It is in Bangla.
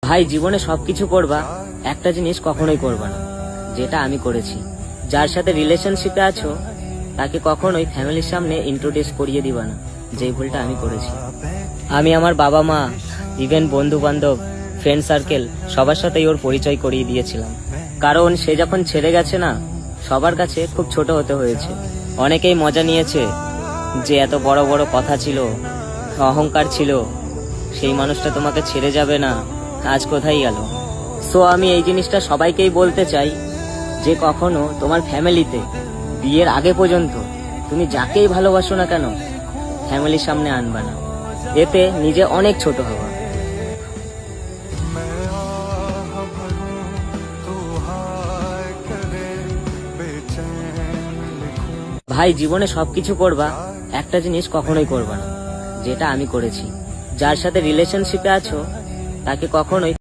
ভাই, জীবনে সবকিছু করবা, একটা জিনিস কখনোই করবা না, যেটা আমি করেছি। যার সাথে রিলেশনশিপে আছো তাকে কখনোই ফ্যামিলির সামনে ইন্ট্রোডিউস করিয়ে দিবা না, যেই ভুলটা আমি করেছি। আমি আমার বাবা মা, ইভেন বন্ধু বান্ধব, ফ্রেন্ড সার্কেল সবার সাথেই ওর পরিচয় করিয়ে দিয়েছিলাম। কারণ সে যখন ছেড়ে গেছে না, সবার কাছে খুব ছোট হতে হয়েছে। অনেকেই মজা নিয়েছে যে এত বড় বড় কথা ছিল, অহংকার ছিল, সেই মানুষটা তোমাকে ছেড়ে যাবে না, আজ কোথায় গেল। সো আমি এই জিনিসটা সবাইকেই বলতে চাই যে কখনো তোমার ফ্যামিলিতে বিয়ের আগে পর্যন্ত তুমি যাকেই ভালোবাসো না কেন ফ্যামিলির সামনে আনবা না, এতে নিজে অনেক ছোট হবা। ভাই, জীবনে সবকিছু করবা, একটা জিনিস কখনোই করবা না, যেটা আমি করেছি। যার সাথে রিলেশনশিপে আছো তাকে কখনোই